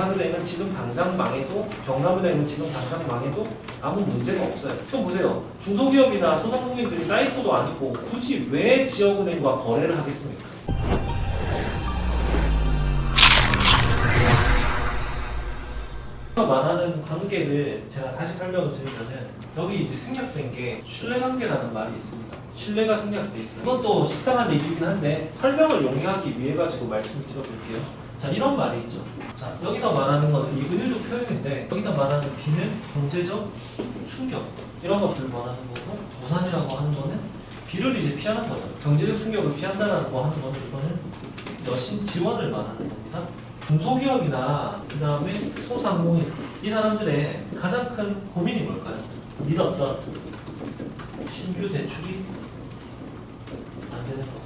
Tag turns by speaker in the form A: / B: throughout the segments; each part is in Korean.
A: 부산은행은 지금 당장 망해도 경남은행은 지금 당장 망해도 아무 문제가 없어요. 지금 보세요. 중소기업이나 소상공인들이 사이트도 아니고 굳이 왜 지역은행과 거래를 하겠습니까? 말하는 관계를 제가 다시 설명을 드리면은 여기 이제 생략된 게 신뢰관계라는 말이 있습니다. 신뢰가 생략돼 있어요. 이것도 식상한 얘기긴 한데 설명을 용이하기 위해 가지고 말씀을 드려볼게요. 자, 이런 말이 있죠. 자, 여기서 말하는 거는 이 은유적 표현인데 여기서 말하는 B는 경제적 충격 이런 것들을 말하는 거고 부산이라고 하는 거는 B를 이제 피하는 거죠. 경제적 충격을 피한다라는 거 하는 거는 이거는 여신 지원을 말하는 겁니다. 중소기업이나 그 다음에 소상공인 이 사람들의 가장 큰 고민이 뭘까요? 믿었던 신규 대출이 안 되는 거.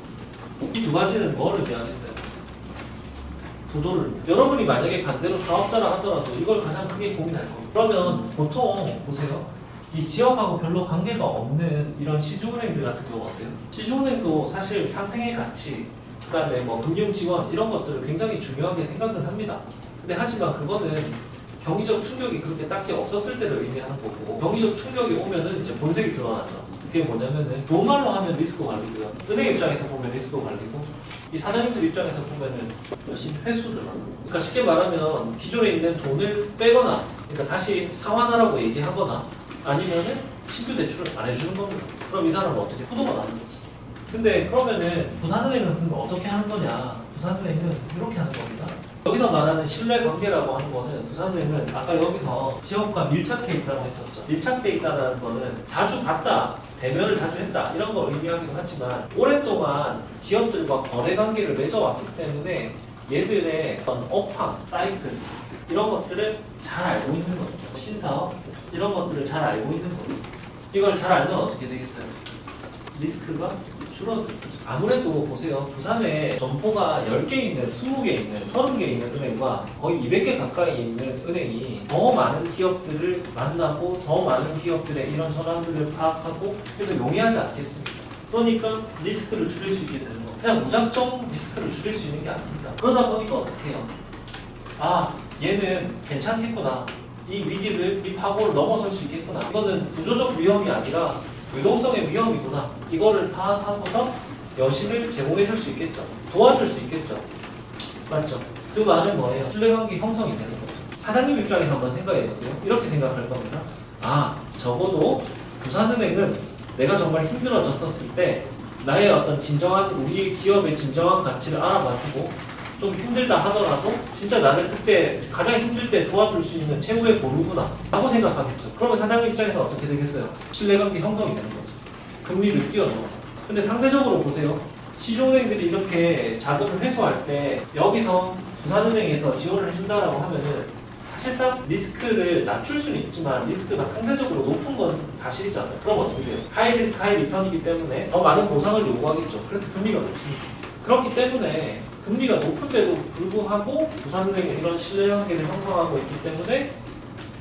A: 이 두 가지는 뭐를 의미하겠어요? 부도를. 여러분이 만약에 반대로 사업자라 하더라도 이걸 가장 크게 고민할 겁니다. 그러면 보통 보세요. 이 지역하고 별로 관계가 없는 이런 시중은행들 같은 경우 어때요? 시중은행도 사실 상생의 가치 그 다음에 뭐 금융 지원 이런 것들을 굉장히 중요하게 생각은 합니다. 근데 하지만 그거는 경기적 충격이 그렇게 딱히 없었을 때를 의미하는 거고 경기적 충격이 오면은 이제 본색이 드러나죠. 그게 뭐냐면은 좋은 말로 하면 리스크 관리고요. 은행 입장에서 보면 리스크 관리고 이 사장님들 입장에서 보면은 열심히 회수를 하는 거예요. 그러니까 쉽게 말하면 기존에 있는 돈을 빼거나 그러니까 다시 상환하라고 얘기하거나 아니면은 신규 대출을 안 해주는 겁니다. 그럼 이 사람은 어떻게 후도가 나는 거죠. 근데 그러면은 부산은행은 어떻게 하는 거냐? 부산은행은 이렇게 하는 겁니다. 여기서 말하는 신뢰관계라고 하는 거는 부산은행은 아까 여기서 지역과 밀착해 있다고 했었죠. 밀착돼 있다는 거는 자주 봤다, 대면을 자주 했다 이런 걸 의미하기도 하지만 오랫동안 기업들과 거래관계를 맺어왔기 때문에 얘들의 어떤 업황, 사이클 이런 것들을 잘 알고 있는 거죠. 신사업 이런 것들을 잘 알고 있는 거죠. 이걸 잘 알면 어떻게 되겠어요? 리스크가 줄어들죠. 아무래도 보세요. 부산에 점포가 10개 있는, 20개 있는, 30개 있는 은행과 거의 200개 가까이 있는 은행이 더 많은 기업들을 만나고 더 많은 기업들의 이런 현황들을 파악하고 그래서 용이하지 않겠습니까? 그러니까 리스크를 줄일 수 있게 되는 거. 그냥 무작정 리스크를 줄일 수 있는 게 아닙니다. 그러다 보니까 어떻게 해요? 아, 얘는 괜찮겠구나. 이 위기를, 이 파고를 넘어설 수 있겠구나. 이거는 구조적 위험이 아니라 유동성의 위험이구나. 이거를 파악하고서 여신을 제공해 줄 수 있겠죠. 도와줄 수 있겠죠. 맞죠? 그 말은 뭐예요? 신뢰관계 형성이 되는 거죠. 사장님 입장에서 한번 생각해 보세요. 이렇게 생각할 겁니다. 아, 적어도 부산은행은 내가 정말 힘들어졌었을 때 나의 어떤 진정한 우리 기업의 진정한 가치를 알아봐주고 좀 힘들다 하더라도 진짜 나를 그때 가장 힘들 때 도와줄 수 있는 최고의 보루구나 라고 생각하겠죠. 그러면 사장님 입장에서 어떻게 되겠어요? 신뢰관계 형성이 되는 거죠. 금리를 뛰어넘어서. 근데 상대적으로 보세요. 시중은행들이 이렇게 자금을 회수할 때 여기서 부산은행에서 지원을 해준다라고 하면은 사실상 리스크를 낮출 수는 있지만 리스크가 상대적으로 높은 건 사실이잖아요. 그럼 어떻게 돼요? 하이 리스크 하이 리턴이기 때문에 더 많은 보상을 요구하겠죠. 그래서 금리가 높습니다. 그렇기 때문에 금리가 높은데도 불구하고 부산은행이 이런 신뢰관계를 형성하고 있기 때문에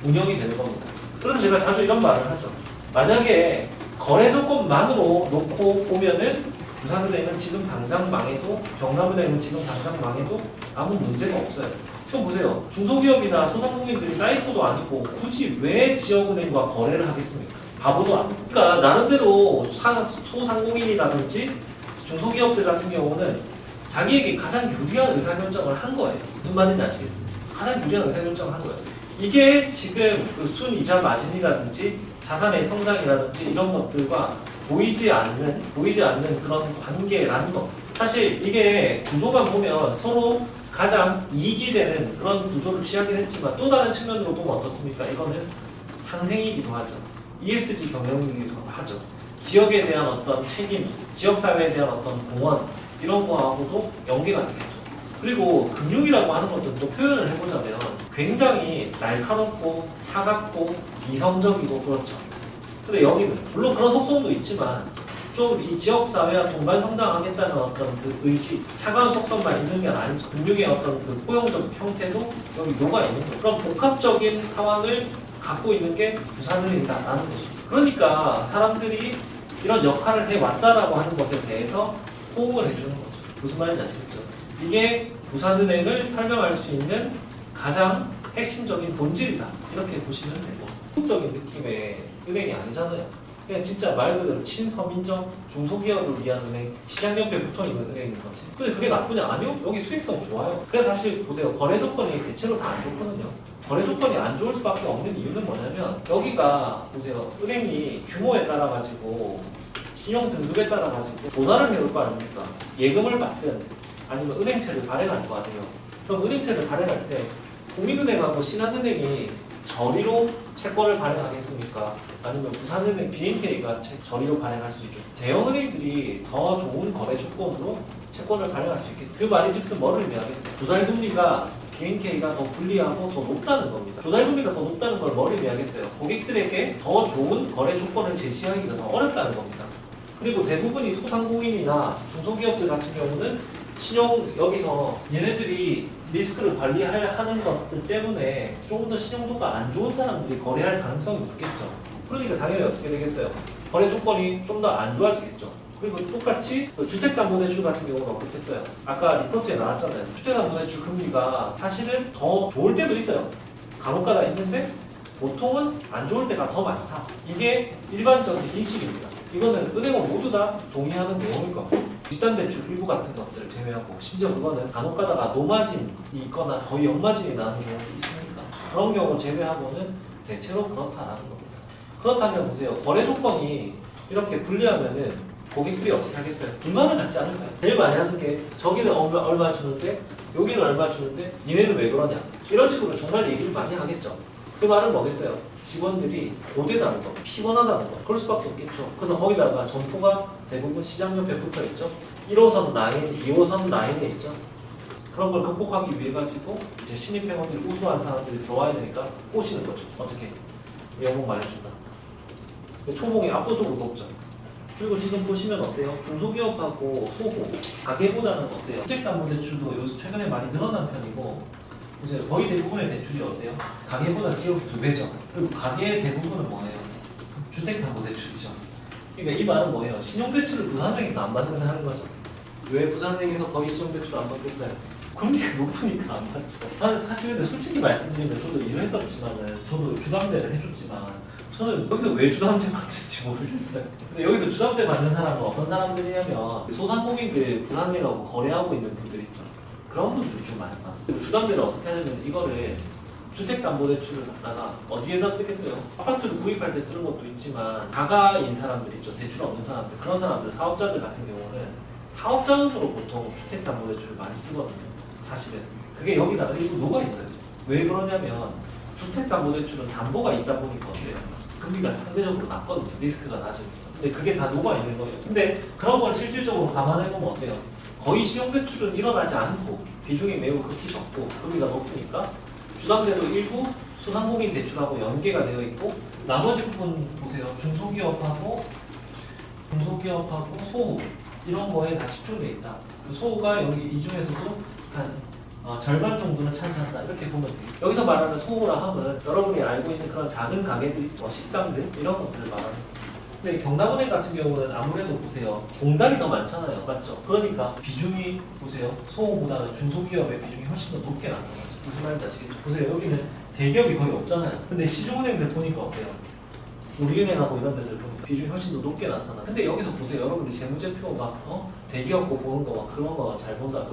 A: 운영이 되는 겁니다. 그래서 제가 자주 이런 말을 하죠. 만약에 거래 조건만으로 놓고 보면은 부산은행은 지금 당장 망해도 경남은행은 지금 당장 망해도 아무 문제가 없어요. 지금 보세요. 중소기업이나 소상공인들이 사이트도 아니고 굳이 왜 지역은행과 거래를 하겠습니까? 바보도 아니고. 그러니까 나름대로 소상공인이라든지 중소기업들 같은 경우는 자기에게 가장 유리한 의사결정을 한 거예요. 무슨 말인지 아시겠습니까? 가장 유리한 의사결정을 한 거예요. 이게 지금 그 순이자 마진이라든지 자산의 성장이라든지 이런 것들과 보이지 않는 그런 관계라는 거. 사실 이게 구조만 보면 서로 가장 이익이 되는 그런 구조를 취하긴 했지만 또 다른 측면으로 보면 어떻습니까? 이거는 상생이기도 하죠. ESG 경영이기도 하죠. 지역에 대한 어떤 책임, 지역사회에 대한 어떤 공헌 이런 거하고도 연계가 되겠죠. 그리고 금융이라고 하는 것도 또 표현을 해보자면 굉장히 날카롭고 차갑고 이성적이고 그렇죠. 근데 여기는 물론 그런 속성도 있지만 좀 이 지역사회와 동반 성장하겠다는 어떤 그 의지, 차가운 속성만 있는 게 아니죠. 금융의 어떤 그 포용적 형태도 여기 녹아 있는 거예요. 그런 복합적인 상황을 갖고 있는 게 부산은행이다라는 것이죠. 그러니까 사람들이 이런 역할을 해왔다라고 하는 것에 대해서 호응을 해주는 거죠. 무슨 말인지 아시겠죠? 이게 부산은행을 설명할 수 있는 가장 핵심적인 본질이다 이렇게 보시면 되고, 적인 느낌의 은행이 아니잖아요. 그냥 진짜 말 그대로 친서민정 중소기업을 위한 은행, 시장 옆에 붙어있는 은행인 거지. 근데 그게 나쁘냐? 아니요. 여기 수익성 좋아요. 그래서 사실 보세요. 거래 조건이 대체로 다 안 좋거든요. 거래 조건이 안 좋을 수밖에 없는 이유는 뭐냐면, 여기가 보세요. 은행이 규모에 따라 가지고 신용 등급에 따라 가지고 조달을 해올 거 아닙니까? 예금을 받든 아니면 은행채를 발행할 거 아니에요. 그럼 은행채를 발행할 때 국민은행하고 신한은행이 저리로 채권을 발행하겠습니까? 아니면 부산은행, BNK가 저리로 발행할 수 있겠어요? 대형은행들이 더 좋은 거래 조건으로 채권을 발행할 수 있겠어요? 그 말이 즉슨 뭐를 의미하겠어요? 조달금리가 BNK가 더 불리하고 더 높다는 겁니다. 조달금리가 더 높다는 걸 뭐를 의미하겠어요? 고객들에게 더 좋은 거래 조건을 제시하기가 더 어렵다는 겁니다. 그리고 대부분이 소상공인이나 중소기업들 같은 경우는 신용, 여기서 얘네들이 리스크를 관리하는 것들 때문에 조금 더 신용도가 안 좋은 사람들이 거래할 가능성이 높겠죠. 그러니까 당연히 어떻게 되겠어요? 거래 조건이 좀 더 안 좋아지겠죠. 그리고 똑같이 주택담보대출 같은 경우는 어떻겠어요? 아까 리포트에 나왔잖아요. 주택담보대출 금리가 사실은 더 좋을 때도 있어요. 간혹가다 있는데 보통은 안 좋을 때가 더 많다. 이게 일반적인 인식입니다. 이거는 은행은 모두 다 동의하는 내용일 겁니다. 집단대출 일부 같은 것들을 제외하고, 심지어 그거는 간혹 가다가 노마진이 있거나 거의 역마진이 나는 경우도 있으니까 그런 경우 제외하고는 대체로 그렇다라는 겁니다. 그렇다면 보세요. 거래 조건이 이렇게 불리하면은 고객들이 어떻게 하겠어요? 불만을 갖지 않을까요? 제일 많이 하는 게 저기는 얼마 주는데 여기는 얼마 주는데 니네는 왜 그러냐, 이런 식으로 정말 얘기를 많이 하겠죠. 그 말은 뭐겠어요? 직원들이 고되다는 거, 피곤하다는 거, 그럴 수밖에 없겠죠. 그래서 거기다가 점포가 대부분 시장 옆에 붙어 있죠. 1호선 라인, 2호선 라인에 있죠. 그런 걸 극복하기 위해 가지고 이제 신입 회원들이 우수한 사람들이 들어와야 되니까 꼬시는 거죠. 어떻게? 연봉 많이 준다. 초봉이 압도적으로 높죠. 그리고 지금 보시면 어때요? 중소기업하고 소호, 가계보다는 어때요? 주택담보대출도 요새 최근에 많이 늘어난 편이고, 이제 거의 대부분의 대출이 어때요? 가계보다 기업 2배죠. 그리고 가계의 대부분은 뭐예요? 주택담보대출이죠. 그러니까 이 말은 뭐예요? 신용대출을 부산은행에서 안 받는다는 거죠. 왜 부산은행에서 거의 신용대출을 안 받겠어요? 금리가 높으니까 안 받죠. 사실 근데 솔직히 말씀드리면 저도 일을 했었지만은, 저도 주담대를 해줬지만, 저는 여기서 왜 주담대 받는지 모르겠어요. 근데 여기서 주담대 받는 사람은 어떤 사람들이냐면 소상공인들 부산은행하고 거래하고 있는 분들 있죠. 그런 분들이 좀 많아요. 그리고 주담대를 어떻게 하냐면, 이거를 주택담보대출을 갖다가 어디에다 쓰겠어요? 아파트를 구입할 때 쓰는 것도 있지만, 자가인 사람들 있죠. 대출 없는 사람들. 그런 사람들, 사업자들 같은 경우는 사업자금으로 보통 주택담보대출을 많이 쓰거든요. 사실은. 그게 여기다가 일부 녹아있어요. 왜 그러냐면, 주택담보대출은 담보가 있다 보니까 어때요? 금리가 상대적으로 낮거든요. 리스크가 낮으니까. 근데 그게 다 녹아있는 거예요. 근데 그런 걸 실질적으로 감안해보면 어때요? 거의 신용대출은 일어나지 않고 비중이 매우 극히 적고 금리가 높으니까 주담대도 일부 소상공인 대출하고 연계가 되어 있고, 나머지 부분 보세요. 중소기업하고 소호 이런 거에 다 집중되어 있다. 그 소호가 여기 이 중에서도 한 절반 정도는 차지한다. 이렇게 보면 돼요. 여기서 말하는 소호라 함은 여러분이 알고 있는 그런 작은 가게들, 식당들 이런 것들을 말하는 거예요. 근데 경남은행 같은 경우는 아무래도 보세요. 공단이 더 많잖아요. 맞죠? 그러니까 비중이 보세요. 소호보다는 중소기업의 비중이 훨씬 더 높게 나타나죠. 무슨 말인지 아시겠죠? 보세요. 여기는 대기업이 거의 없잖아요. 근데 시중은행들 보니까 어때요? 우리은행하고 이런 데들 보니까 비중이 훨씬 더 높게 나타나. 근데 여기서 보세요. 여러분이 재무제표 막 대기업 거 보는 거 막 그런 거 잘 본다.